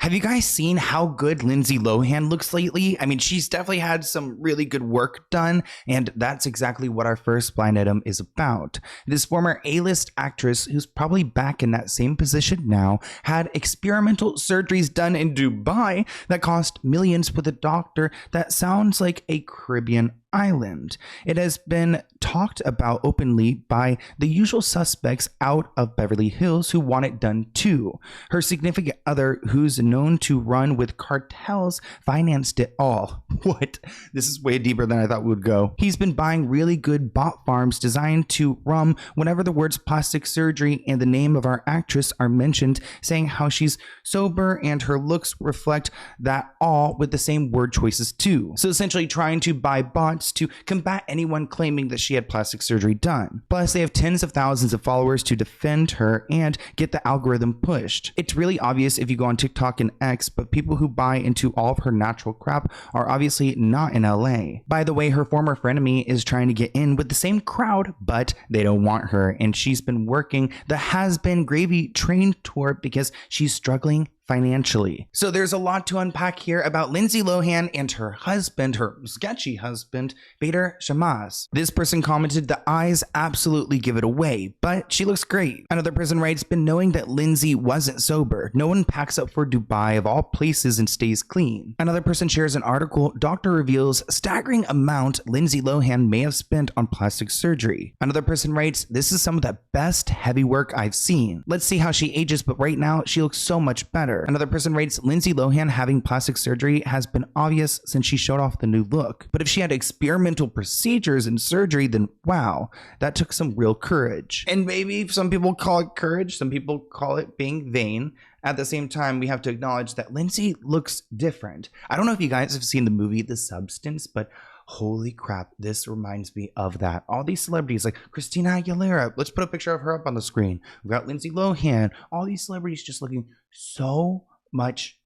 Have you guys seen how good Lindsay Lohan looks lately? I mean, she's definitely had some really good work done, and that's exactly what our first blind item is about. This former A-list actress, who's probably back in that same position now, had experimental surgeries done in Dubai that cost millions with a doctor that sounds like a Caribbean island. It has been talked about openly by the usual suspects out of Beverly Hills who want it done too. Her significant other, who's known to run with cartels, financed it all. What? This is way deeper than I thought we would go. He's been buying really good bot farms designed to rum whenever the words plastic surgery and the name of our actress are mentioned, saying how she's sober and her looks reflect that, all with the same word choices too. So essentially trying to buy bots to combat anyone claiming that she had plastic surgery done. Plus, they have tens of thousands of followers to defend her and get the algorithm pushed. It's really obvious if you go on TikTok and X, but people who buy into all of her natural crap are obviously not in LA. By the way, her former frenemy is trying to get in with the same crowd, but they don't want her, and she's been working the Has Been Gravy train tour because she's struggling financially. So there's a lot to unpack here about Lindsay Lohan and her husband, her sketchy husband, Bader Shammas. This person commented, the eyes absolutely give it away, but she looks great. Another person writes, been knowing that Lindsay wasn't sober. No one packs up for Dubai of all places and stays clean. Another person shares an article, doctor reveals staggering amount Lindsay Lohan may have spent on plastic surgery. Another person writes, this is some of the best heavy work I've seen. Let's see how she ages, but right now she looks so much better. Another person rates, Lindsay Lohan having plastic surgery has been obvious since she showed off the new look. But if she had experimental procedures and surgery, then wow, that took some real courage. And maybe some people call it courage, some people call it being vain. At the same time, we have to acknowledge that Lindsay looks different. I don't know if you guys have seen the movie The Substance, but holy crap, this reminds me of that. All these celebrities like Christina Aguilera, let's put a picture of her up on the screen. We've got Lindsay Lohan, all these celebrities just looking so much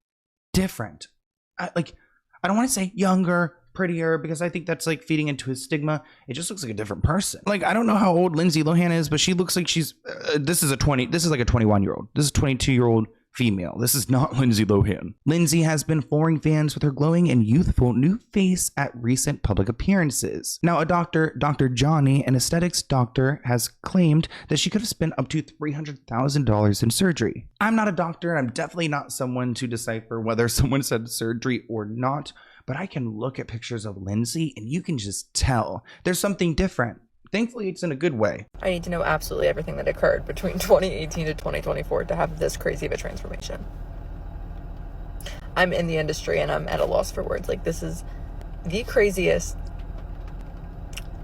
different. I don't want to say younger, prettier, because I think that's like feeding into his stigma. It just looks like a different person. Like, I don't know how old Lindsay Lohan is, but she looks like she's, this is like a 21-year-old. This is a 22-year-old female. This is not Lindsay Lohan. Lindsay has been flooring fans with her glowing and youthful new face at recent public appearances. Now, a doctor, Dr. Johnny, an aesthetics doctor, has claimed that she could have spent up to $300,000 in surgery. I'm not a doctor, and I'm definitely not someone to decipher whether someone said surgery or not, but I can look at pictures of Lindsay and you can just tell there's something different. Thankfully, it's in a good way. I need to know absolutely everything that occurred between 2018 to 2024 to have this crazy of a transformation. I'm in the industry and I'm at a loss for words. Like, this is the craziest.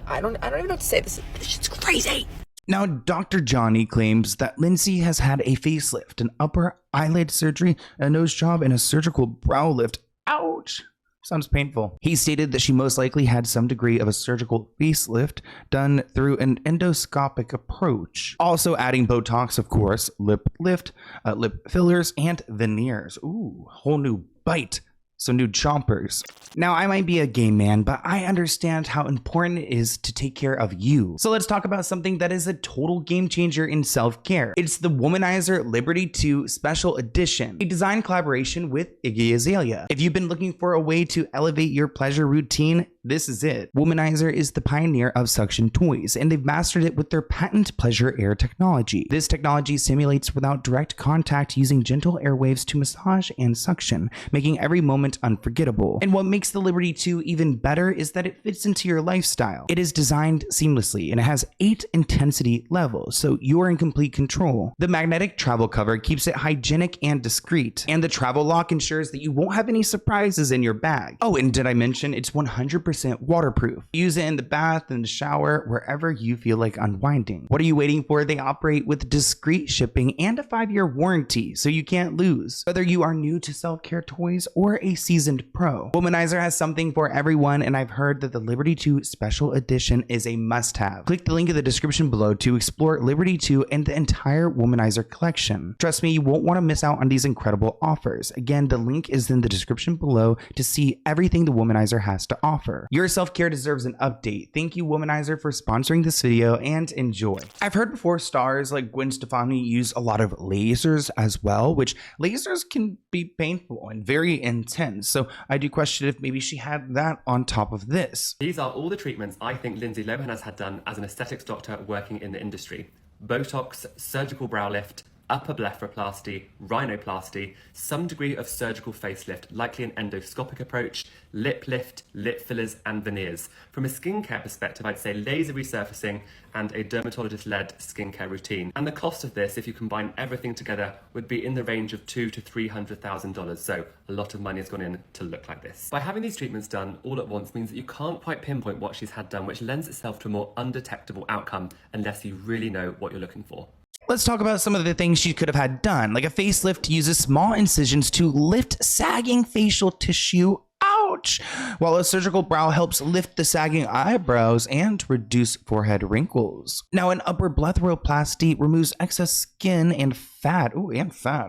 I don't even know what to say. This shit's crazy. Now, Dr. Johnny claims that Lindsay has had a facelift, an upper eyelid surgery, a nose job, and a surgical brow lift. Ouch! Sounds painful. He stated that she most likely had some degree of a surgical facelift done through an endoscopic approach. Also adding Botox, of course, lip lift, lip fillers, and veneers. Ooh, whole new bite. Some new chompers. Now, I might be a gay man, but I understand how important it is to take care of you. So let's talk about something that is a total game changer in self-care. It's the Womanizer Liberty 2 Special Edition, a design collaboration with Iggy Azalea. If you've been looking for a way to elevate your pleasure routine, this is it. Womanizer is the pioneer of suction toys, and they've mastered it with their patent Pleasure Air technology. This technology simulates without direct contact using gentle airwaves to massage and suction, making every moment unforgettable. And what makes the Liberty 2 even better is that it fits into your lifestyle. It is designed seamlessly and it has 8 intensity levels, so you're in complete control. The magnetic travel cover keeps it hygienic and discreet, and the travel lock ensures that you won't have any surprises in your bag. Oh, and did I mention it's 100% waterproof? Use it in the bath, in the shower, wherever you feel like unwinding. What are you waiting for? They operate with discreet shipping and a 5-year warranty, so you can't lose. Whether you are new to self-care toys or a seasoned pro, Womanizer has something for everyone, and I've heard that the Liberty 2 Special Edition is a must-have. Click the link in the description below to explore Liberty 2 and the entire Womanizer collection. Trust me, you won't want to miss out on these incredible offers. Again, the link is in the description below to see everything the Womanizer has to offer. her. Your self-care deserves an update. Thank you, Womanizer, for sponsoring this video, and enjoy. I've heard before stars like Gwen Stefani use a lot of lasers as well, which lasers can be painful and very intense. So I do question if maybe she had that on top of this. These are all the treatments I think Lindsay Lohan has had done as an aesthetics doctor working in the industry. Botox, surgical brow lift, upper blepharoplasty, rhinoplasty, some degree of surgical facelift, likely an endoscopic approach, lip lift, lip fillers, and veneers. From a skincare perspective, I'd say laser resurfacing and a dermatologist-led skincare routine. And the cost of this, if you combine everything together, would be in the range of $200,000 to $300,000. So a lot of money has gone in to look like this. By having these treatments done all at once means that you can't quite pinpoint what she's had done, which lends itself to a more undetectable outcome unless you really know what you're looking for. Let's talk about some of the things she could have had done. Like a facelift uses small incisions to lift sagging facial tissue. Ouch! While a surgical brow helps lift the sagging eyebrows and reduce forehead wrinkles. Now, an upper blepharoplasty removes excess skin and fat,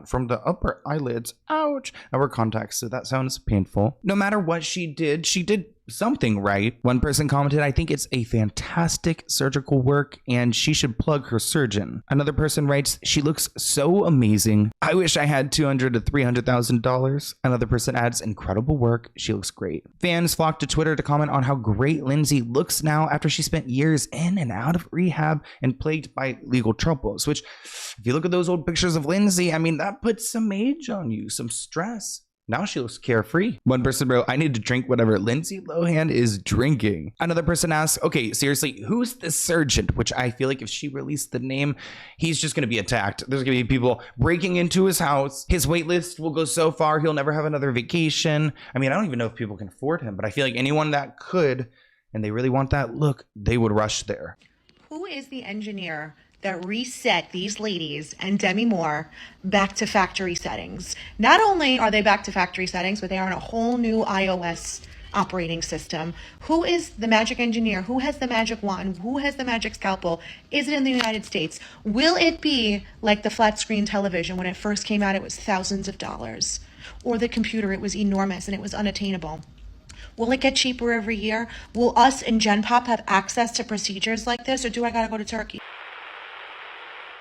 from the upper eyelids. Ouch! I wear contacts, so that sounds painful. No matter what she did something right. One person commented, I think it's a fantastic surgical work and she should plug her surgeon. Another person writes, she looks so amazing. I wish I had $200,000 to $300,000. Another person adds, incredible work. She looks great. Fans flock to Twitter to comment on how great Lindsay looks now after she spent years in and out of rehab and plagued by legal troubles, which if you look at those old pictures of Lindsay, I mean, that puts some age on you, some stress. Now she looks carefree. One person wrote, I need to drink whatever Lindsay Lohan is drinking. Another person asks, okay, seriously, who's the surgeon? Which I feel like if she released the name, he's just going to be attacked. There's going to be people breaking into his house. His wait list will go so far, he'll never have another vacation. I mean, I don't even know if people can afford him, but I feel like anyone that could, and they really want that look, they would rush there. Who is the engineer that reset these ladies and Demi Moore back to factory settings? Not only are they back to factory settings, but they are on a whole new iOS operating system. Who is the magic engineer? Who has the magic wand? Who has the magic scalpel? Is it in the United States? Will it be like the flat screen television? When it first came out, it was thousands of dollars. Or the computer, it was enormous and it was unattainable. Will it get cheaper every year? Will us in Gen Pop have access to procedures like this, or do I gotta go to Turkey?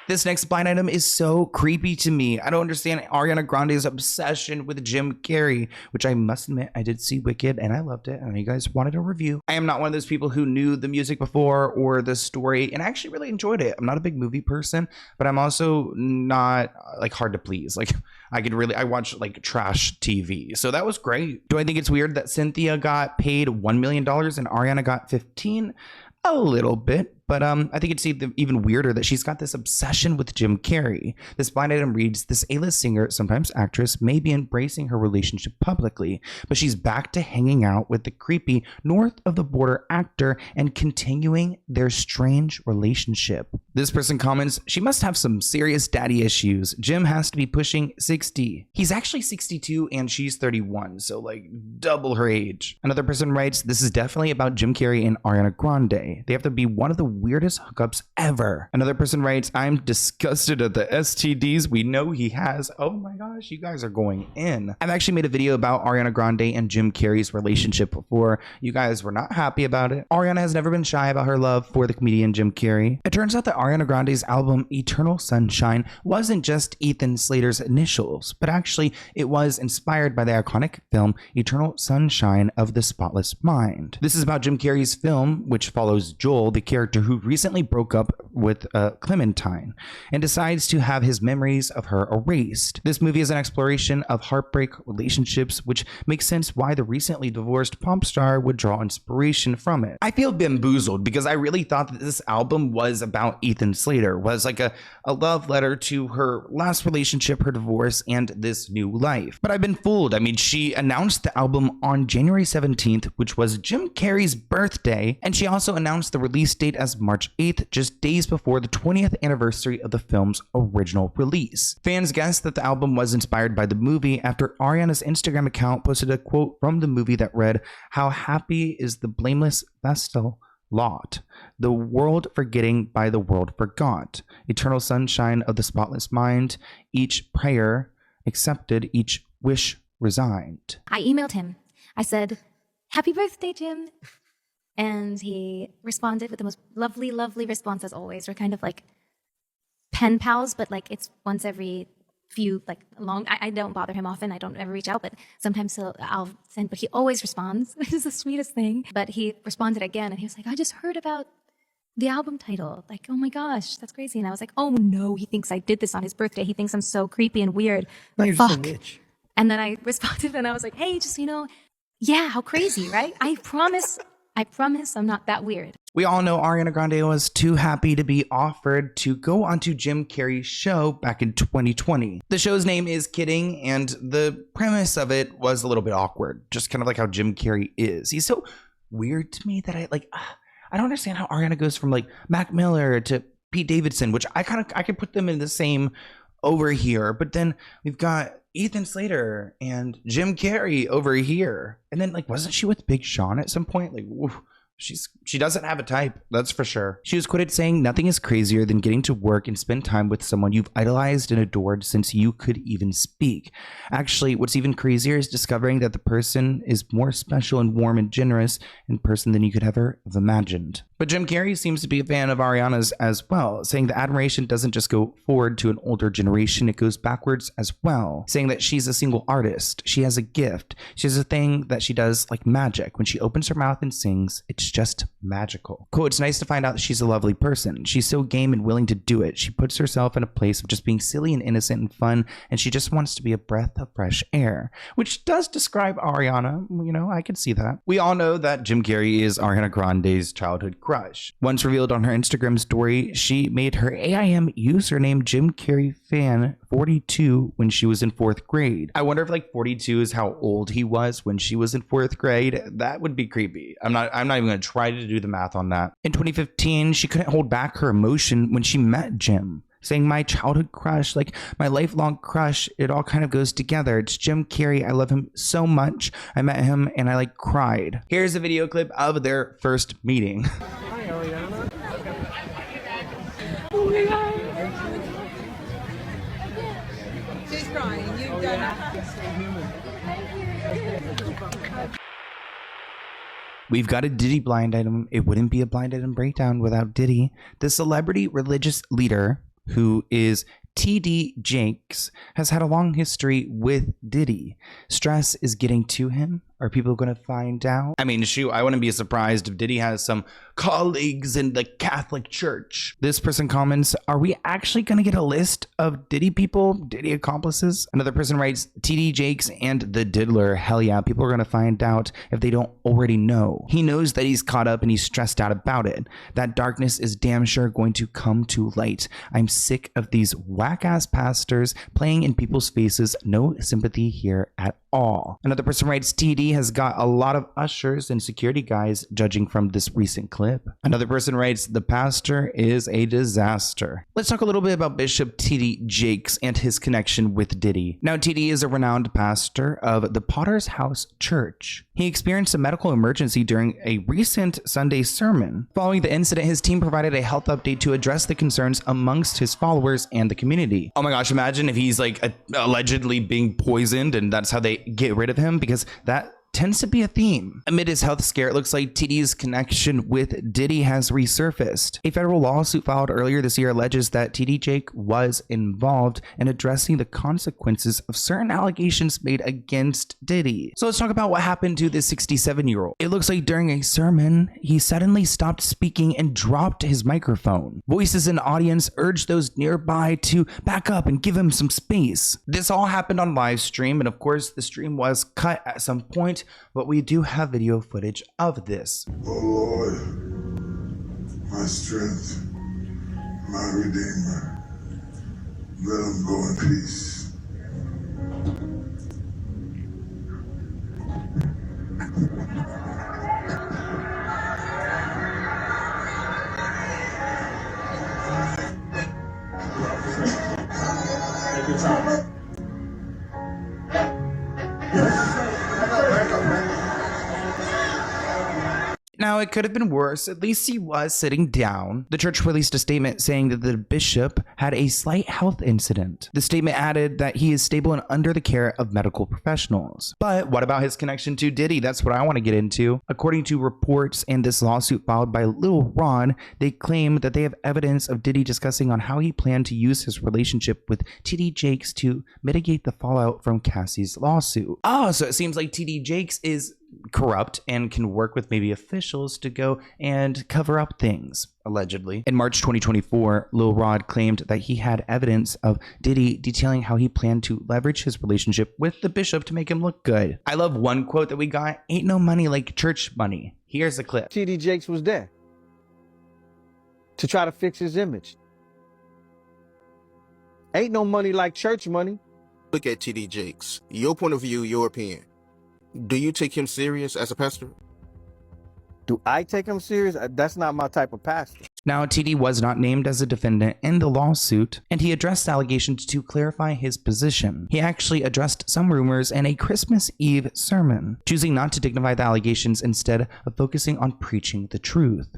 This next blind item is so creepy to me. I don't understand Ariana Grande's obsession with Jim Carrey, which I must admit, I did see Wicked and I loved it. I know you guys wanted a review. I am not one of those people who knew the music before or the story, and I actually really enjoyed it. I'm not a big movie person, but I'm also not like hard to please. Like I watch like trash TV. So that was great. Do I think it's weird that Cynthia got paid $1 million and Ariana got 15? A little bit. But I think it's even weirder that she's got this obsession with Jim Carrey. This blind item reads, this A-list singer, sometimes actress, may be embracing her relationship publicly, but she's back to hanging out with the creepy north of the border actor and continuing their strange relationship. This person comments, she must have some serious daddy issues. Jim has to be pushing 60. He's actually 62 and she's 31, so like double her age. Another person writes, this is definitely about Jim Carrey and Ariana Grande. They have to be one of the weirdest hookups ever. Another person writes, I'm disgusted at the STDs we know he has. Oh my gosh, you guys are going in. I've actually made a video about Ariana Grande and Jim Carrey's relationship before. You guys were not happy about it. Ariana has never been shy about her love for the comedian Jim Carrey. It turns out that Ariana Grande's album Eternal Sunshine wasn't just Ethan Slater's initials, but actually it was inspired by the iconic film Eternal Sunshine of the Spotless Mind. This is about Jim Carrey's film, which follows Joel, the character who recently broke up with Clementine and decides to have his memories of her erased. This movie is an exploration of heartbreak relationships, which makes sense why the recently divorced pop star would draw inspiration from it. I feel bamboozled because I really thought that this album was about Ethan Slater, was like a love letter to her last relationship, her divorce, and this new life. But I've been fooled. I mean, she announced the album on January 17th, which was Jim Carrey's birthday, and she also announced the release date as March 8th, just days before the 20th anniversary of the film's original release. Fans guessed that the album was inspired by the movie after Ariana's Instagram account posted a quote from the movie that read, "How happy is the blameless vestal lot, the world forgetting by the world forgot, eternal sunshine of the spotless mind, each prayer accepted, each wish resigned." I emailed him. I said, "Happy birthday, Jim." And he responded with the most lovely, lovely response as always. We're kind of like pen pals, but like it's once every few, like long, I don't bother him often. I don't ever reach out, but sometimes I'll send, but he always responds, which is the sweetest thing. But he responded again and he was like, "I just heard about the album title. Like, oh my gosh, that's crazy." And I was like, "Oh no, he thinks I did this on his birthday. He thinks I'm so creepy and weird. No, you're Fuck." just a witch. And then I responded and I was like, "Hey, just, yeah, how crazy, right? I promise I'm not that weird." We all know Ariana Grande was too happy to be offered to go onto Jim Carrey's show back in 2020. The show's name is Kidding, and the premise of it was a little bit awkward, just kind of like how Jim Carrey is. He's so weird to me that I don't understand how Ariana goes from like Mac Miller to Pete Davidson, which I could put them in the same over here, but then we've got Ethan Slater and Jim Carrey over here, and then like wasn't she with Big Sean at some point? Like, oof. She doesn't have a type, that's for sure. She was quoted saying, "Nothing is crazier than getting to work and spend time with someone you've idolized and adored since you could even speak. Actually, what's even crazier is discovering that the person is more special and warm and generous in person than you could ever have imagined." But Jim Carrey seems to be a fan of Ariana's as well, saying the admiration doesn't just go forward to an older generation, it goes backwards as well, saying that she's a single artist, she has a gift, she has a thing that she does like magic. When she opens her mouth and sings, it's just magical. Quote, "It's nice to find out that she's a lovely person. She's so game and willing to do it. She puts herself in a place of just being silly and innocent and fun, and she just wants to be a breath of fresh air," which does describe Ariana. I can see that. We all know that Jim Carrey is Ariana Grande's childhood crush. Once revealed on her Instagram story, she made her AIM username Jim Carrey Fan 42 when she was in 4th grade. I wonder if like 42 is how old he was when she was in 4th grade. That would be creepy. I'm not even going to try to do the math on that. In 2015, she couldn't hold back her emotion when she met Jim, saying, "My childhood crush, like my lifelong crush, it all kind of goes together. It's Jim Carrey. I love him so much. I met him and I like cried." Here's a video clip of their first meeting. Hi, Ariana. Oh my God. She's crying. You've done We've got a Diddy blind item. It wouldn't be a blind item breakdown without Diddy. The celebrity religious leader, who is TD Jakes, has had a long history with Diddy. Stress is getting to him. Are people going to find out? I mean, shoot, I wouldn't be surprised if Diddy has some colleagues in the Catholic Church. This person comments, "Are we actually going to get a list of Diddy people, Diddy accomplices?" Another person writes, "TD Jakes and the diddler. Hell yeah, people are going to find out if they don't already know. He knows that he's caught up and he's stressed out about it. That darkness is damn sure going to come to light. I'm sick of these whack-ass pastors playing in people's faces. No sympathy here at all." Another person writes, "TD has got a lot of ushers and security guys, judging from this recent clip." Another person writes, "The pastor is a disaster." Let's talk a little bit about Bishop TD Jakes and his connection with Diddy. Now, TD is a renowned pastor of the Potter's House Church. He experienced a medical emergency during a recent Sunday sermon. Following the incident, his team provided a health update to address the concerns amongst his followers and the community. Oh my gosh, imagine if he's like allegedly being poisoned and that's how they get rid of him, because that tends to be a theme. Amid his health scare, it looks like TD's connection with Diddy has resurfaced. A federal lawsuit filed earlier this year alleges that TD Jake was involved in addressing the consequences of certain allegations made against Diddy. So let's talk about what happened to this 67-year-old. It looks like during a sermon, he suddenly stopped speaking and dropped his microphone. Voices in the audience urged those nearby to back up and give him some space. This all happened on live stream, and of course, the stream was cut at some point, but we do have video footage of this. "Oh Lord, my strength, my Redeemer, let him go in peace." Take your time. Now, it could have been worse. At least he was sitting down. The church released a statement saying that the bishop had a slight health incident. The statement added that he is stable and under the care of medical professionals. But what about his connection to Diddy? That's what I want to get into. According to reports in this lawsuit filed by Lil Ron, they claim that they have evidence of Diddy discussing on how he planned to use his relationship with TD Jakes to mitigate the fallout from Cassie's lawsuit. Oh, so it seems like TD Jakes is corrupt and can work with maybe officials to go and cover up things, allegedly. In March 2024, Lil Rod claimed that he had evidence of Diddy detailing how he planned to leverage his relationship with the bishop to make him look good. I love one quote that we got: "Ain't no money like church money." Here's a clip. TD Jakes was there to try to fix his image. Ain't no money like church money. Look at TD Jakes. Your point of view, your opinion. Do you take him serious as a pastor? Do I take him serious? That's not my type of pastor. Now, TD was not named as a defendant in the lawsuit, and he addressed allegations to clarify his position. He actually addressed some rumors in a Christmas Eve sermon, choosing not to dignify the allegations instead of focusing on preaching the truth.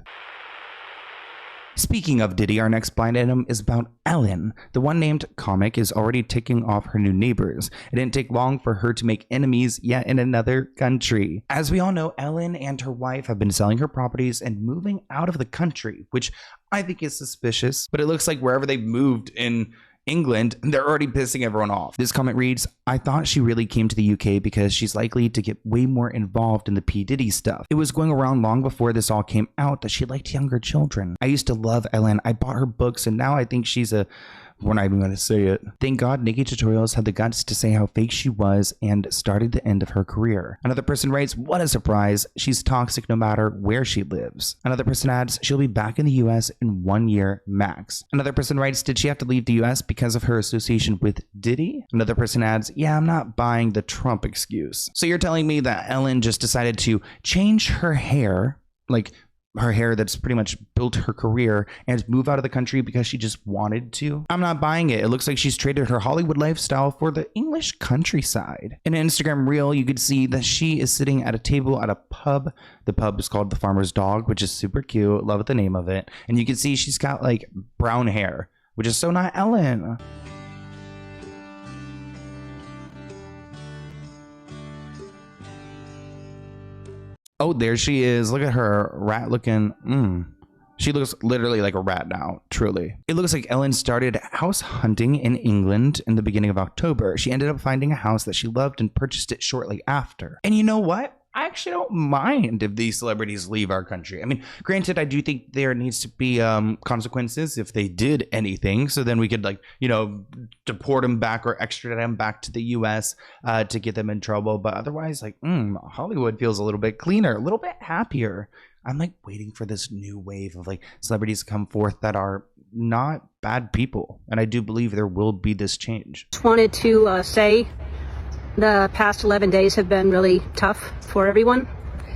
Speaking of Diddy, our next blind item is about Ellen. The one named comic is already ticking off her new neighbors. It didn't take long for her to make enemies yet in another country. As we all know, Ellen and her wife have been selling her properties and moving out of the country, which I think is suspicious, but it looks like wherever they've moved in England, they're already pissing everyone off. This comment reads, "I thought she really came to the UK because she's likely to get way more involved in the P. Diddy stuff. It was going around long before this all came out that she liked younger children. I used to love Ellen. I bought her books and now I think she's a..." We're not even going to say it. Thank God Nikki Tutorials had the guts to say how fake she was and started the end of her career. Another person writes, "What a surprise. She's toxic no matter where she lives." Another person adds, "She'll be back in the US in 1 year max." Another person writes, "Did she have to leave the US because of her association with Diddy?" Another person adds, "Yeah, I'm not buying the Trump excuse." So you're telling me that Ellen just decided to change her hair, like her hair that's pretty much built her career, and move out of the country because she just wanted to? I'm not buying it. It looks like she's traded her Hollywood lifestyle for the English countryside. In an Instagram reel, you could see that she is sitting at a table at a pub. The pub is called The Farmer's Dog, which is super cute. Love the name of it. And you can see she's got like brown hair, which is so not Ellen. Oh, there she is. Look at her rat looking. She looks literally like a rat now, truly. It looks like Ellen started house hunting in England in the beginning of October. She ended up finding a house that she loved and purchased it shortly after. And you know what? I actually don't mind if these celebrities leave our country. I mean, granted, I do think there needs to be consequences if they did anything. So then we could, like, you know, deport them back or extradite them back to the US to get them in trouble. But otherwise, like, Hollywood feels a little bit cleaner, a little bit happier. I'm like waiting for this new wave of like celebrities to come forth that are not bad people. And I do believe there will be this change. Just wanted to say the past 11 days have been really tough for everyone.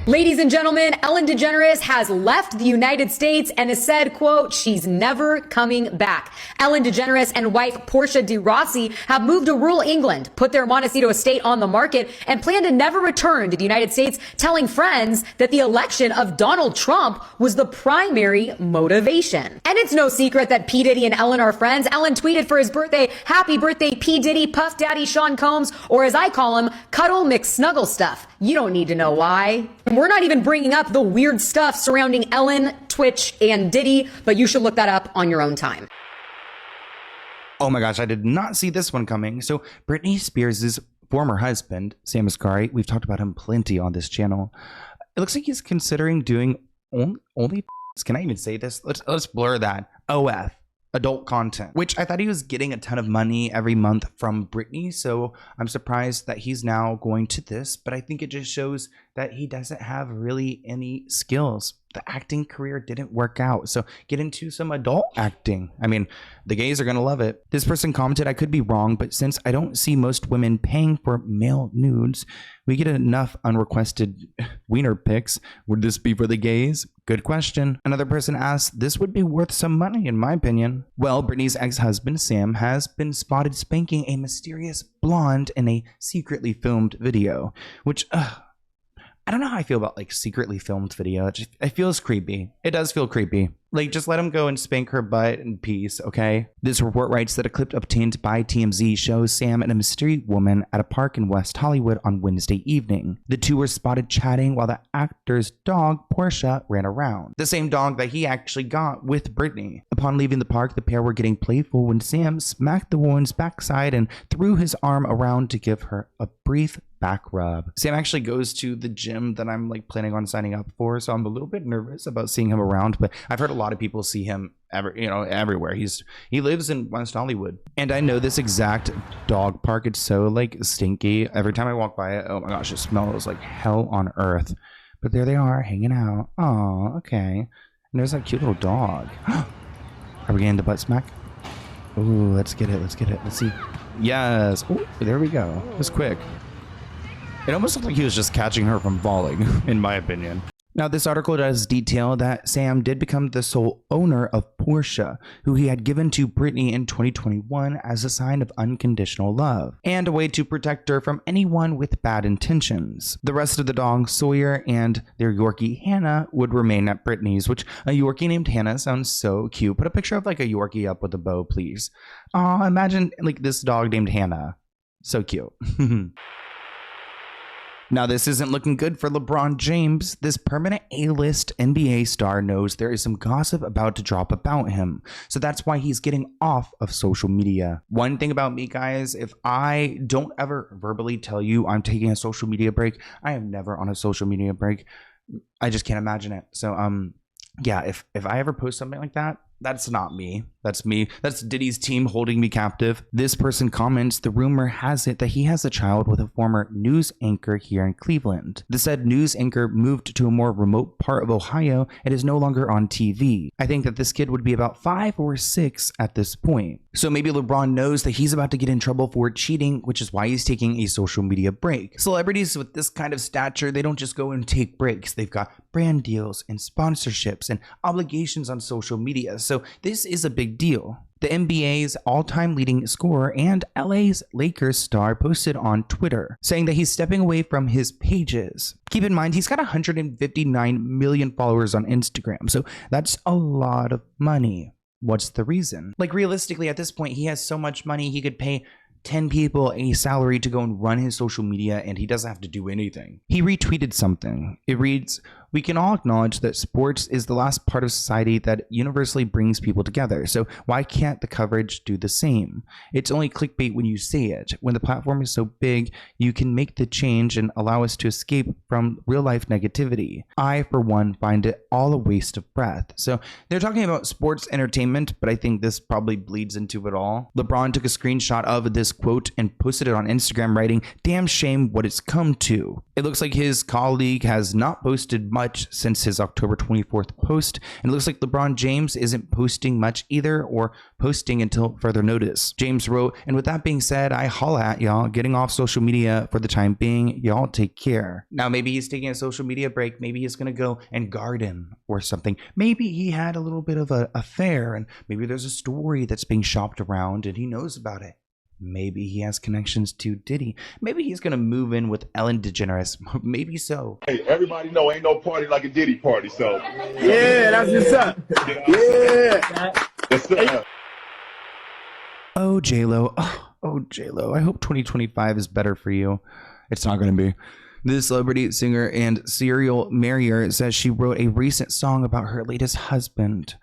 Ladies and gentlemen, Ellen DeGeneres has left the United States and has said, quote, she's never coming back. Ellen DeGeneres and wife Portia de Rossi have moved to rural England, put their Montecito estate on the market, and plan to never return to the United States, telling friends that the election of Donald Trump was the primary motivation. And it's no secret that P. Diddy and Ellen are friends. Ellen tweeted for his birthday, "Happy birthday, P. Diddy, Puff Daddy, Sean Combs," or as I call him, Cuddle McSnuggle Stuff. You don't need to know why. We're not even bringing up the weird stuff surrounding Ellen, Twitch, and Diddy, but you should look that up on your own time. Oh my gosh, I did not see this one coming. So Britney Spears' former husband, Sam Asghari, we've talked about him plenty on this channel. It looks like he's considering doing only can I even say this? Let's blur that. OF. Adult content, which I thought he was getting a ton of money every month from Britney, so I'm surprised that he's now going to this, but I think it just shows that he doesn't have really any skills. The acting career didn't work out, so get into some adult acting. I mean, the gays are gonna love it. This person commented, "I could be wrong, but since I don't see most women paying for male nudes, we get enough unrequested wiener pics. Would this be for the gays?" Good question. Another person asked, "This would be worth some money in my opinion." Well, Britney's ex-husband Sam has been spotted spanking a mysterious blonde in a secretly filmed video, which I don't know how I feel about like secretly filmed video. It feels creepy. It does feel creepy. Like, just let him go and spank her butt in peace, okay? This report writes that a clip obtained by TMZ shows Sam and a mystery woman at a park in West Hollywood on Wednesday evening. The two were spotted chatting while the actor's dog, Portia, ran around. The same dog that he actually got with Britney. Upon leaving the park, the pair were getting playful when Sam smacked the woman's backside and threw his arm around to give her a brief back rub. Sam actually goes to the gym that I'm like planning on signing up for, so I'm a little bit nervous about seeing him around, but I've heard a lot of people see him everywhere. He lives in West Hollywood, and I know this exact dog park. It's so like stinky. Every time I walk by it, oh my gosh, it smells like hell on earth. But there they are hanging out. Oh, okay. And there's that cute little dog. Are we getting the butt smack? Ooh, let's get it. Let's see. Yes. Ooh, there we go. It was quick. It almost looked like he was just catching her from falling, in my opinion. Now, this article does detail that Sam did become the sole owner of Portia, who he had given to Britney in 2021 as a sign of unconditional love, and a way to protect her from anyone with bad intentions. The rest of the dogs, Sawyer and their Yorkie Hannah, would remain at Britney's, which a Yorkie named Hannah sounds so cute. Put a picture of like a Yorkie up with a bow, please. Aw, imagine like this dog named Hannah. So cute. Now, this isn't looking good for LeBron James. This permanent A-list NBA star knows there is some gossip about to drop about him. So that's why he's getting off of social media. One thing about me, guys, if I don't ever verbally tell you I'm taking a social media break, I am never on a social media break. I just can't imagine it. So, yeah, if I ever post something like that, that's not me. That's me. That's Diddy's team holding me captive. This person comments, the rumor has it that he has a child with a former news anchor here in Cleveland. The said news anchor moved to a more remote part of Ohio and is no longer on TV. I think that this kid would be about 5 or 6 at this point. So maybe LeBron knows that he's about to get in trouble for cheating, which is why he's taking a social media break. Celebrities with this kind of stature, they don't just go and take breaks. They've got brand deals and sponsorships and obligations on social media. So this is a big deal. The NBA's all-time leading scorer and LA's Lakers star posted on Twitter saying that he's stepping away from his pages. Keep in mind, he's got 159 million followers on Instagram, so that's a lot of money. What's the reason? Like, realistically, at this point, he has so much money, he could pay 10 people a salary to go and run his social media, and he doesn't have to do anything. He retweeted something. It reads, "We can all acknowledge that sports is the last part of society that universally brings people together. So why can't the coverage do the same? It's only clickbait when you say it. When the platform is so big, you can make the change and allow us to escape from real life negativity. I, for one, find it all a waste of breath." So they're talking about sports entertainment, but I think this probably bleeds into it all. LeBron took a screenshot of this quote and posted it on Instagram, writing, "Damn shame what it's come to." It looks like his colleague has not posted much since his October 24th post, and it looks like LeBron James isn't posting much either, or posting until further notice. James wrote, "And with that being said, I holla at y'all, getting off social media for the time being. Y'all take care." Now, maybe he's taking a social media break. Maybe he's gonna go and garden or something. Maybe he had a little bit of an affair, and maybe there's a story that's being shopped around and he knows about it. Maybe he has connections to Diddy. Maybe he's going to move in with Ellen DeGeneres. Maybe so. Hey, everybody know ain't no party like a Diddy party, so. Yeah, that's what's up. Yeah. That's up. Oh, J-Lo. Oh, J-Lo. I hope 2025 is better for you. It's not going to be. This celebrity singer and serial marrier says she wrote a recent song about her latest husband.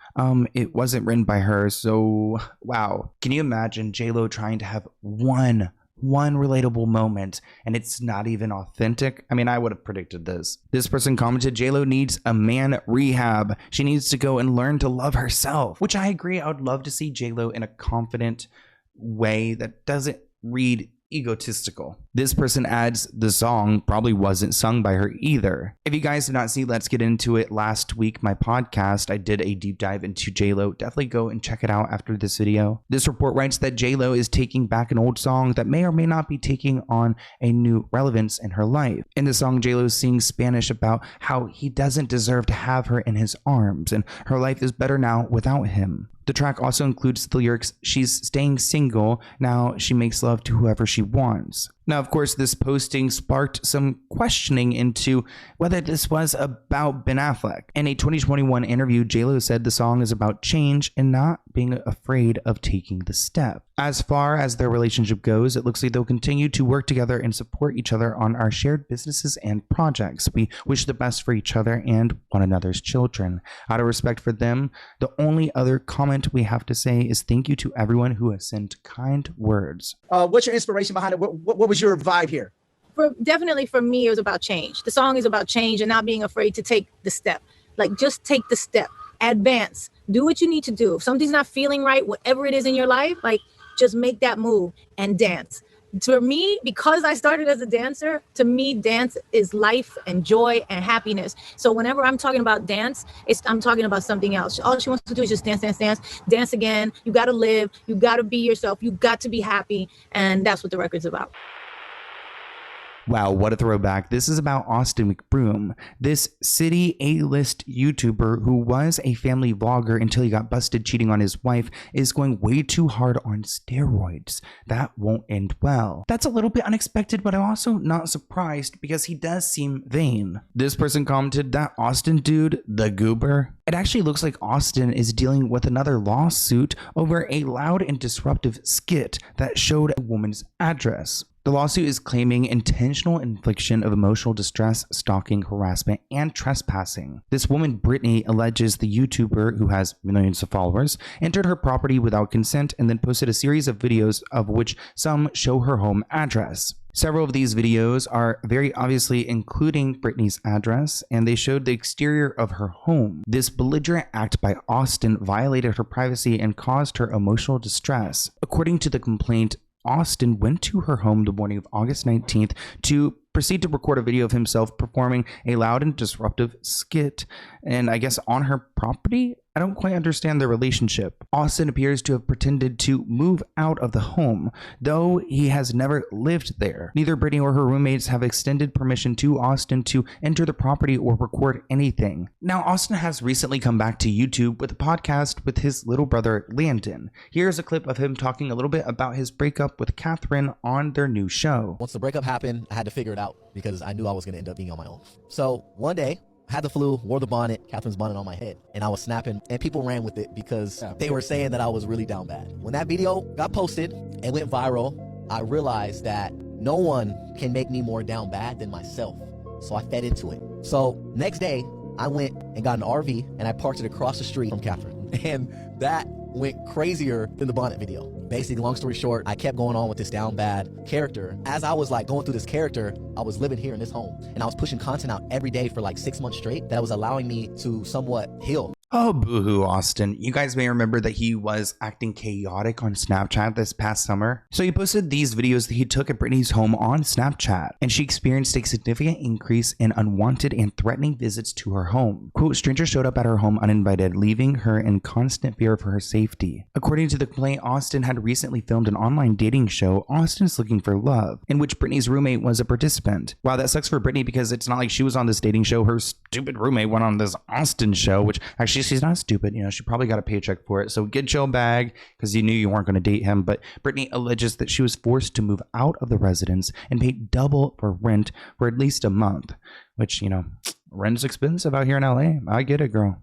It wasn't written by her, so wow. Can you imagine J-Lo trying to have one relatable moment and it's not even authentic? I mean, I would have predicted this. This person commented, "J-Lo needs a man rehab. She needs to go and learn to love herself," which I agree. I would love to see J-Lo in a confident way that doesn't read egotistical. This person adds, the song probably wasn't sung by her either. If you guys did not see Let's Get Into It last week, my podcast, I did a deep dive into J-Lo. Definitely go and check it out after this video. This report writes that J-Lo is taking back an old song that may or may not be taking on a new relevance in her life. In the song, J-Lo sings Spanish about how he doesn't deserve to have her in his arms and her life is better now without him. The track also includes the lyrics, "She's staying single, now she makes love to whoever she wants." Now, of course, this posting sparked some questioning into whether this was about Ben Affleck. In a 2021 interview, J-Lo said the song is about change and not being afraid of taking the step. As far as their relationship goes, it looks like they'll continue to work together and support each other on our shared businesses and projects. We wish the best for each other and one another's children. Out of respect for them, the only other comment we have to say is thank you to everyone who has sent kind words. What's your inspiration behind it? What was your vibe here? Definitely for me, it was about change. The song is about change and not being afraid to take the step. Like, just take the step, advance, do what you need to do. If something's not feeling right, whatever it is in your life, like, just make that move and dance. For me, because I started as a dancer, to me, dance is life and joy and happiness. So whenever I'm talking about dance, I'm talking about something else. All she wants to do is just dance, dance, dance, dance again. You got to live. You got to be yourself. You got to be happy. And that's what the record's about. Wow, what a throwback. This is about Austin McBroom, this city A-list YouTuber who was a family vlogger until he got busted cheating on his wife, is going way too hard on steroids. That won't end well. That's a little bit unexpected, but I'm also not surprised because he does seem vain. This person commented, that Austin dude, the goober. It actually looks like Austin is dealing with another lawsuit over a loud and disruptive skit that showed a woman's address. The lawsuit is claiming intentional infliction of emotional distress, stalking, harassment, and trespassing. This woman, Brittany, alleges the YouTuber, who has millions of followers, entered her property without consent and then posted a series of videos of which some show her home address. Several of these videos are very obviously including Brittany's address, and they showed the exterior of her home. This belligerent act by Austin violated her privacy and caused her emotional distress. According to the complaint, Austin went to her home the morning of August 19th to proceed to record a video of himself performing a loud and disruptive skit, and I guess on her property? I don't quite understand their relationship. Austin appears to have pretended to move out of the home, though he has never lived there. Neither Brittany or her roommates have extended permission to Austin to enter the property or record anything. Now, Austin has recently come back to YouTube with a podcast with his little brother, Landon. Here's a clip of him talking a little bit about his breakup with Catherine on their new show. Once the breakup happened, I had to figure it out because I knew I was going to end up being on my own. So one day, had the flu, wore the bonnet, Catherine's bonnet on my head, and I was snapping, and people ran with it because they were saying that I was really down bad. When that video got posted and went viral, I realized that no one can make me more down bad than myself. So I fed into it. So next day, I went and got an RV, and I parked it across the street from Catherine. And that went crazier than the bonnet video. Basically, long story short, I kept going on with this down bad character. As I was like going through this character, I was living here in this home, and I was pushing content out every day for like 6 months straight that was allowing me to somewhat heal. Oh, boohoo, Austin. You guys may remember that he was acting chaotic on Snapchat this past summer. So he posted these videos that he took at Brittany's home on Snapchat, and she experienced a significant increase in unwanted and threatening visits to her home. Quote, strangers showed up at her home uninvited, leaving her in constant fear for her safety. According to the complaint, Austin had recently filmed an online dating show, Austin's Looking for Love, in which Brittany's roommate was a participant. Wow, that sucks for Brittany because it's not like she was on this dating show. Her stupid roommate went on this Austin show, which actually she's not stupid, you know, she probably got a paycheck for it. So get your bag because you knew you weren't going to date him. But Brittany alleges that she was forced to move out of the residence and pay double for rent for at least a month, which, you know, rent's expensive out here in LA. I get it, girl.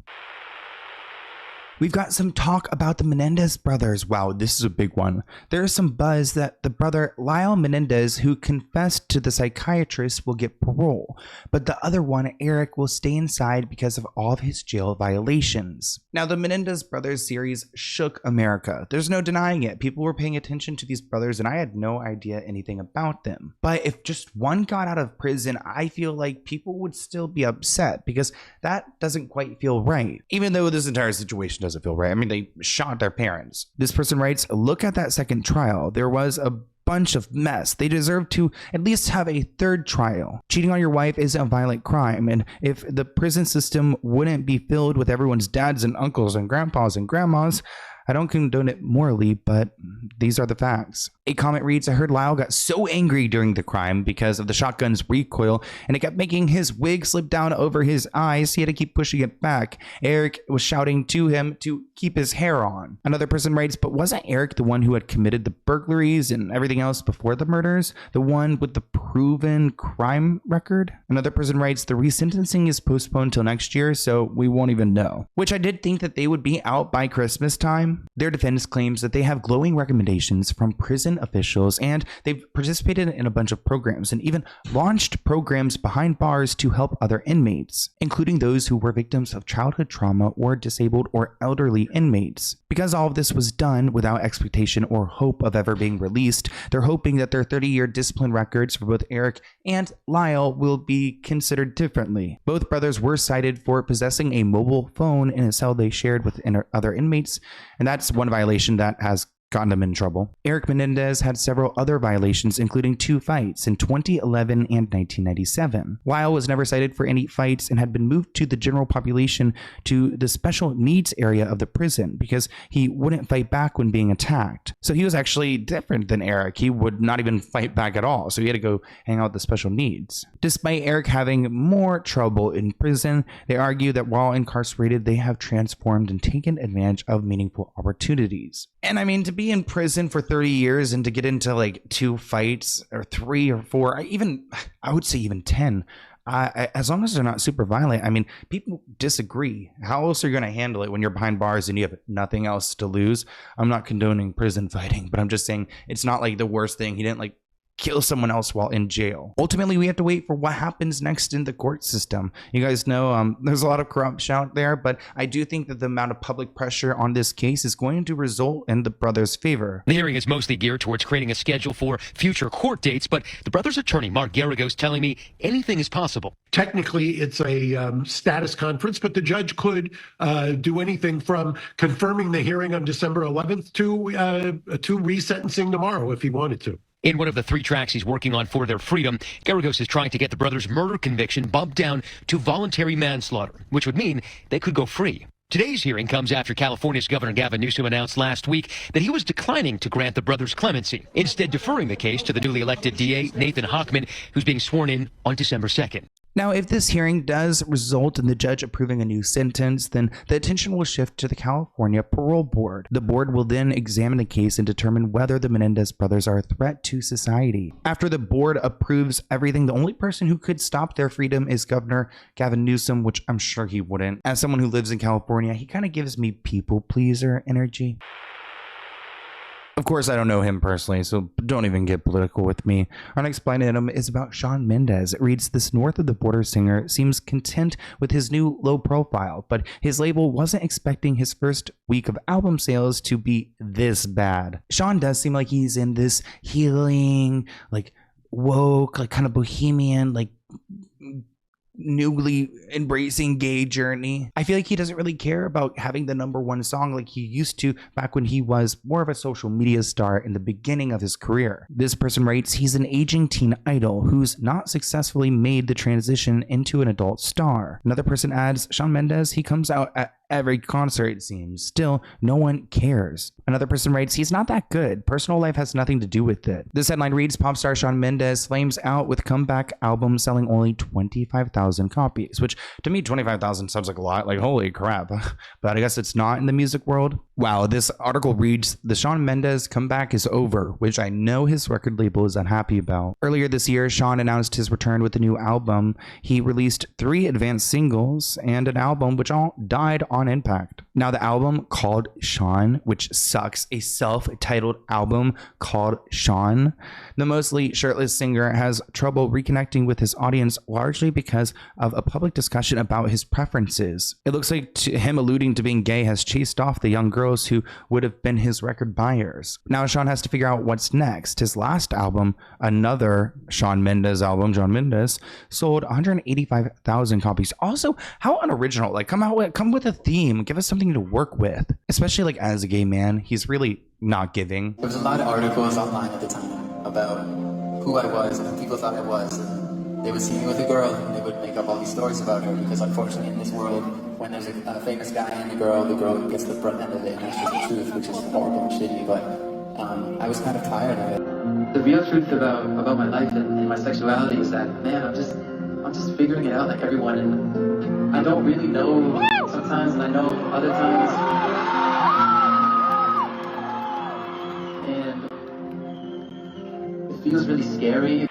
We've got some talk about the Menendez brothers. Wow, this is a big one. There's some buzz that the brother Lyle Menendez, who confessed to the psychiatrist, will get parole, but the other one, Eric, will stay inside because of all of his jail violations. Now, the Menendez brothers series shook America. There's no denying it. People were paying attention to these brothers, and I had no idea anything about them. But if just one got out of prison, I feel like people would still be upset because that doesn't quite feel right. Even though this entire situation doesn't feel right. I mean, they shot their parents. This person writes, look at that second trial. There was a bunch of mess. They deserve to at least have a third trial. Cheating on your wife is a violent crime, and if the prison system wouldn't be filled with everyone's dads and uncles and grandpas and grandmas, I don't condone it morally, but these are the facts. A comment reads, I heard Lyle got so angry during the crime because of the shotgun's recoil, and it kept making his wig slip down over his eyes. He had to keep pushing it back. Eric was shouting to him to keep his hair on. Another person writes, but wasn't Eric the one who had committed the burglaries and everything else before the murders? The one with the proven crime record? Another person writes, the resentencing is postponed till next year, so we won't even know. Which I did think that they would be out by Christmas time. Their defense claims that they have glowing recommendations from prison officials, and they've participated in a bunch of programs and even launched programs behind bars to help other inmates, including those who were victims of childhood trauma or disabled or elderly inmates. Because all of this was done without expectation or hope of ever being released, they're hoping that their 30-year discipline records for both Eric and Lyle will be considered differently. Both brothers were cited for possessing a mobile phone in a cell they shared with other inmates, and that's one violation that has gotten him in trouble. Eric Menendez had several other violations, including 2 fights in 2011 and 1997. Lyle was never cited for any fights and had been moved to the general population to the special needs area of the prison because he wouldn't fight back when being attacked. So he was actually different than Eric. He would not even fight back at all, so he had to go hang out with the special needs. Despite Eric having more trouble in prison, they argue that while incarcerated, they have transformed and taken advantage of meaningful opportunities. And I mean, to be in prison for 30 years and to get into like 2 fights or 3 or 4, I would say even 10, as long as they're not super violent. I mean, people disagree. How else are you going to handle it when you're behind bars and you have nothing else to lose? I'm not condoning prison fighting, but I'm just saying it's not like the worst thing. He didn't like kill someone else while in jail. Ultimately, we have to wait for what happens next in the court system. You guys know there's a lot of corruption out there, but I do think that the amount of public pressure on this case is going to result in the brothers' favor. The hearing is mostly geared towards creating a schedule for future court dates, but the brothers' attorney, Mark Garrigo's telling me anything is possible. Technically, it's a status conference, but the judge could do anything from confirming the hearing on December 11th to resentencing tomorrow if he wanted to. In one of the 3 tracks he's working on for their freedom, Garrigos is trying to get the brothers' murder conviction bumped down to voluntary manslaughter, which would mean they could go free. Today's hearing comes after California's Governor Gavin Newsom announced last week that he was declining to grant the brothers clemency, instead deferring the case to the newly elected DA, Nathan Hochman, who's being sworn in on December 2nd. Now, if this hearing does result in the judge approving a new sentence, then the attention will shift to the California Parole Board. The board will then examine the case and determine whether the Menendez brothers are a threat to society. After the board approves everything, the only person who could stop their freedom is Governor Gavin Newsom, which I'm sure he wouldn't. As someone who lives in California, he kind of gives me people pleaser energy. Of course, I don't know him personally, so don't even get political with me. Our next blind item is about Shawn Mendes. It reads, this north of the border singer seems content with his new low profile, but his label wasn't expecting his first week of album sales to be this bad. Shawn does seem like he's in this healing, like woke, like kind of bohemian, like newly embracing gay journey. I feel like he doesn't really care about having the #1 song like he used to back when he was more of a social media star in the beginning of his career. This person writes, he's an aging teen idol who's not successfully made the transition into an adult star. Another person adds, Shawn Mendes, he comes out at every concert it seems. Still, no one cares. Another person writes, he's not that good. Personal life has nothing to do with it. This headline reads, pop star Shawn Mendes flames out with comeback album selling only 25,000 copies, which to me 25,000 sounds like a lot, like holy crap. But I guess it's not in the music world. Wow, this article reads, the Shawn Mendes comeback is over, which I know his record label is unhappy about. Earlier this year, Shawn announced his return with a new album. He released 3 advanced singles and an album which all died on impact. Now the album called Shawn, which sucks, a self-titled album called Shawn. The mostly shirtless singer has trouble reconnecting with his audience largely because of a public discussion about his preferences. It looks like him alluding to being gay has chased off the young girls who would have been his record buyers. Now Shawn has to figure out what's next. His last album, another Shawn Mendes album, Shawn Mendes, sold 185,000 copies. Also, how unoriginal, like come with a theme, give us something to work with. Especially like as a gay man, he's really not giving. There was a lot of articles online at the time about who I was and who people thought I was. And they would see me with a girl and they would make up all these stories about her because unfortunately in this world, when there's a famous guy and the girl gets the brunt end of it, and that's just the truth, which is horrible and shitty, but I was kind of tired of it. The real truth about my life and my sexuality is that, man, I'm just figuring it out like everyone, and I don't really know sometimes, and I know other times. And it feels really scary.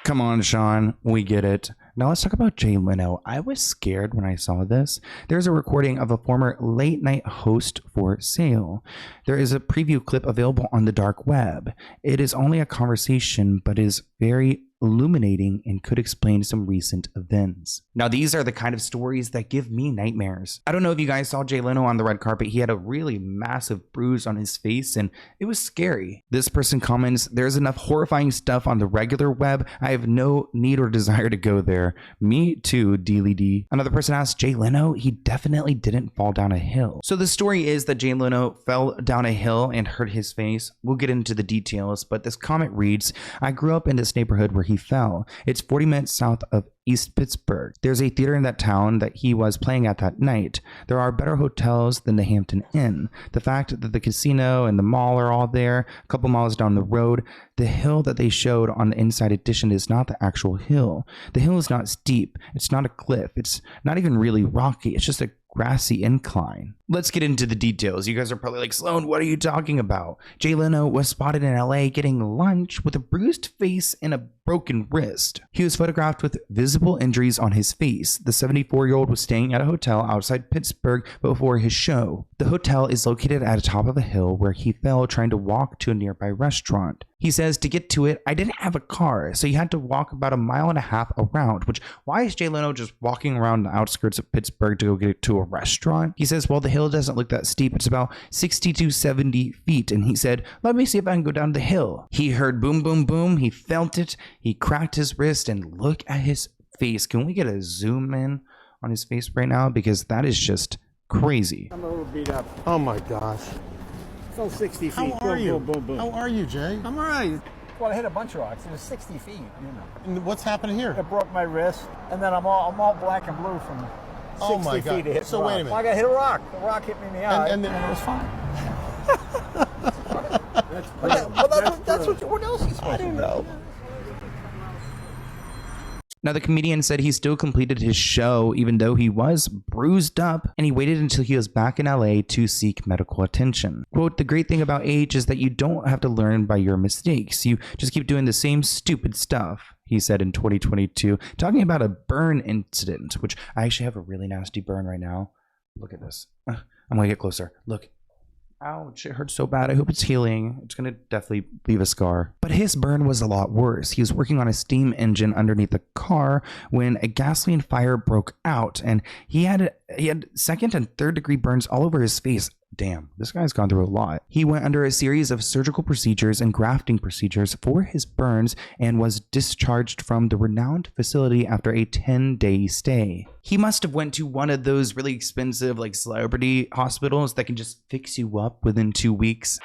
Come on, Shawn, we get it. Now let's talk about Jay Leno. I was scared when I saw this. There's a recording of a former late night host for sale. There is a preview clip available on the dark web. It is only a conversation, but is very illuminating and could explain some recent events. Now, these are the kind of stories that give me nightmares. I don't know if you guys saw Jay Leno on the red carpet. He had a really massive bruise on his face and it was scary. This person comments, there's enough horrifying stuff on the regular web. I have no need or desire to go there. Me too, Dealy D. Another person asked, Jay Leno, he definitely didn't fall down a hill. So the story is that Jay Leno fell down a hill and hurt his face. We'll get into the details, but this comment reads, I grew up in this neighborhood where he fell. It's 40 minutes south of East Pittsburgh. There's a theater in that town that he was playing at that night. There are better hotels than the Hampton Inn. The fact that the casino and the mall are all there, a couple miles down the road, the hill that they showed on the Inside Edition is not the actual hill. The hill is not steep. It's not a cliff. It's not even really rocky. It's just a grassy incline. Let's get into the details. You guys are probably like, Sloan, what are you talking about? Jay Leno was spotted in LA getting lunch with a bruised face and a broken wrist. He was photographed with visible injuries on his face. The 74-year-old was staying at a hotel outside Pittsburgh before his show. The hotel is located at the top of a hill where he fell trying to walk to a nearby restaurant. He says to get to it, I didn't have a car, so he had to walk about 1.5 miles around, which why is Jay Leno just walking around the outskirts of Pittsburgh to go get to a restaurant? He says, well, the hill doesn't look that steep. It's about 60 to 70 feet. And he said, let me see if I can go down the hill. He heard boom, boom, boom. He felt it. He cracked his wrist and look at his face. Can we get a zoom in on his face right now? Because that is just crazy. I'm a little beat up. Oh my gosh. Still 60 feet. How are you? Boom, boom, boom. How are you, Jay? I'm all right. Well, I hit a bunch of rocks. It was 60 feet, you know. And what's happening here? It broke my wrist, and then I'm all black and blue from 60 feet to hit So rock. wait a minute. Well, I got hit a rock. The rock hit me in the eye, and it was fine. That's what else is supposed to do? I don't know. Now, the comedian said he still completed his show even though he was bruised up, and he waited until he was back in LA to seek medical attention. Quote, the great thing about age is that you don't have to learn by your mistakes. You just keep doing the same stupid stuff, he said in 2022, talking about a burn incident, which I actually have a really nasty burn right now. Look at this. I'm gonna get closer. Look. Ouch, it hurts so bad. I hope it's healing. It's gonna definitely leave a scar. But his burn was a lot worse. He was working on a steam engine underneath the car when a gasoline fire broke out, and he had second and third degree burns all over his face. Damn, this guy's gone through a lot. He went under a series of surgical procedures and grafting procedures for his burns and was discharged from the renowned facility after a 10-day stay. He must have went to one of those really expensive like celebrity hospitals that can just fix you up within 2 weeks.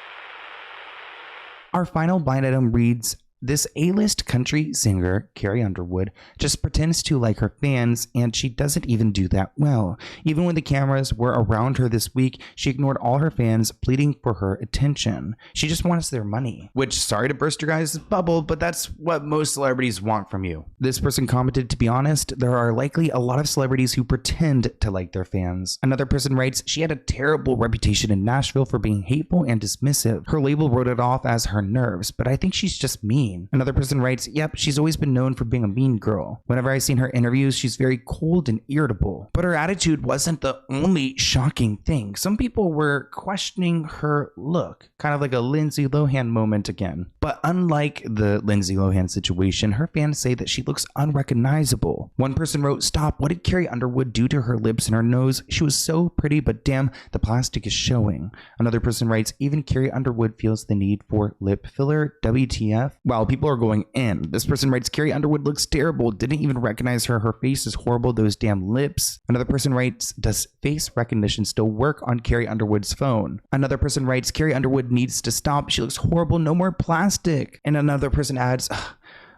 Our final blind item reads, this A-list country singer, Carrie Underwood, just pretends to like her fans, and she doesn't even do that well. Even when the cameras were around her this week, she ignored all her fans pleading for her attention. She just wants their money. Which, sorry to burst your guys' bubble, but that's what most celebrities want from you. This person commented, to be honest, there are likely a lot of celebrities who pretend to like their fans. Another person writes, she had a terrible reputation in Nashville for being hateful and dismissive. Her label wrote it off as her nerves, but I think she's just mean. Another person writes, yep, she's always been known for being a mean girl. Whenever I've seen her interviews, she's very cold and irritable. But her attitude wasn't the only shocking thing. Some people were questioning her look, kind of like a Lindsay Lohan moment again. But unlike the Lindsay Lohan situation, her fans say that she looks unrecognizable. One person wrote, stop, what did Carrie Underwood do to her lips and her nose? She was so pretty, but damn, the plastic is showing. Another person writes, even Carrie Underwood feels the need for lip filler, WTF? Wow, people are going in. This person writes, Carrie Underwood looks terrible. Didn't even recognize her. Her face is horrible. Those damn lips. Another person writes, does face recognition still work on Carrie Underwood's phone? Another person writes, Carrie Underwood needs to stop. She looks horrible. No more plastic. And another person adds,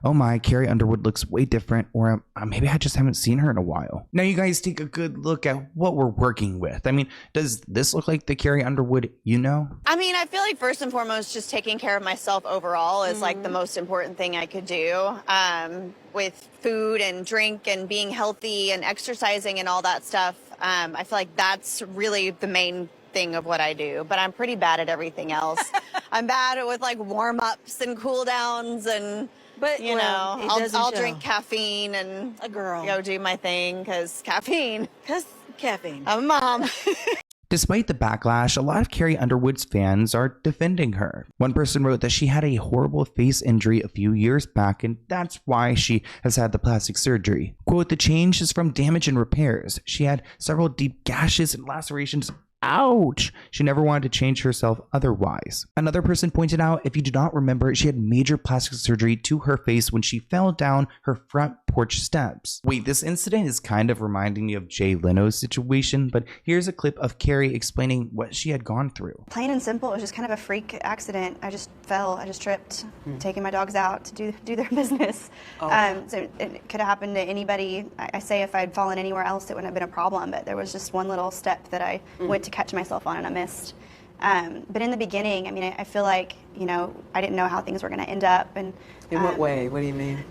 oh my, Carrie Underwood looks way different, or maybe I just haven't seen her in a while. Now you guys take a good look at what we're working with. I mean, does this look like the Carrie Underwood you know? I mean, I feel like first and foremost, just taking care of myself overall is like the most important thing I could do. With food and drink and being healthy and exercising and all that stuff. I feel like that's really the main thing of what I do, but I'm pretty bad at everything else. I'm bad with like warm-ups and cool downs and, but you know, I'll drink caffeine and go do my thing because caffeine. I'm a mom. Despite the backlash, a lot of Carrie Underwood's fans are defending her. One person wrote that she had a horrible face injury a few years back, and that's why she has had the plastic surgery. Quote, the change is from damage and repairs. She had several deep gashes and lacerations. Ouch! She never wanted to change herself otherwise. Another person pointed out, if you do not remember, she had major plastic surgery to her face when she fell down her front porch steps. Wait, this incident is kind of reminding me of Jay Leno's situation, but here's a clip of Carrie explaining what she had gone through. Plain and simple, it was just kind of a freak accident. I just fell, I just tripped, taking my dogs out to do their business. So it could have happened to anybody. I say if I'd fallen anywhere else, it wouldn't have been a problem, but there was just one little step that I went to catch myself on and I missed. But in the beginning, I mean, I feel like, you know, I didn't know how things were going to end up. And in what way? What do you mean?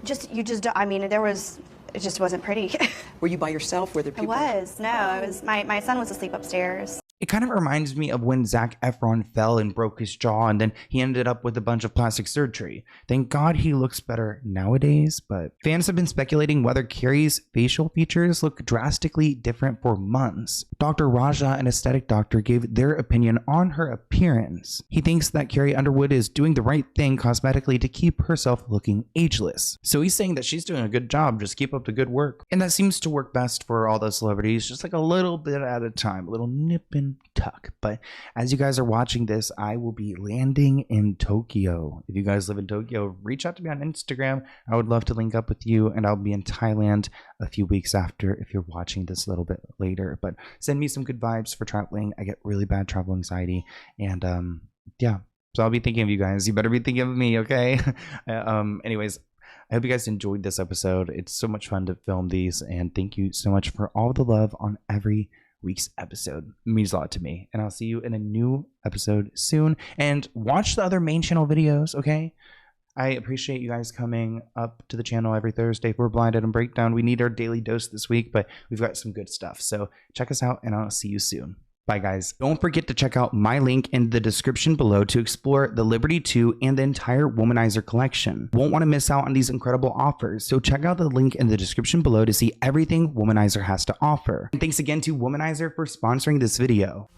I mean, it just wasn't pretty. Were you by yourself? Were there people? I was. No, it was my son was asleep upstairs. It kind of reminds me of when Zac Efron fell and broke his jaw and then he ended up with a bunch of plastic surgery. Thank God he looks better nowadays, but fans have been speculating whether Carrie's facial features look drastically different for months. Dr. Raja, an aesthetic doctor, gave their opinion on her appearance. He thinks that Carrie Underwood is doing the right thing cosmetically to keep herself looking ageless. So he's saying that she's doing a good job, just keep up the good work. And that seems to work best for all those celebrities, just like a little bit at a time, a little nip and tuck. But as you guys are watching this, I will be landing in Tokyo. If you guys live in Tokyo, reach out to me on Instagram. I would love to link up with you, and I'll be in Thailand a few weeks after if you're watching this a little bit later. But send me some good vibes for traveling. I get really bad travel anxiety, and yeah, so I'll be thinking of you guys. You better be thinking of me, okay? Anyways, I hope you guys enjoyed this episode. It's so much fun to film these, and thank you so much for all the love on every week's episode. It means a lot to me, and I'll see you in a new episode soon. And watch the other main channel videos, okay? I appreciate you guys coming up to the channel every Thursday for Blind Item Breakdown. We need our daily dose this week, but we've got some good stuff. So check us out, and I'll see you soon. Bye, guys. Don't forget to check out my link in the description below to explore the Liberty 2 and the entire Womanizer collection. Won't want to miss out on these incredible offers, so check out the link in the description below to see everything Womanizer has to offer. And thanks again to Womanizer for sponsoring this video.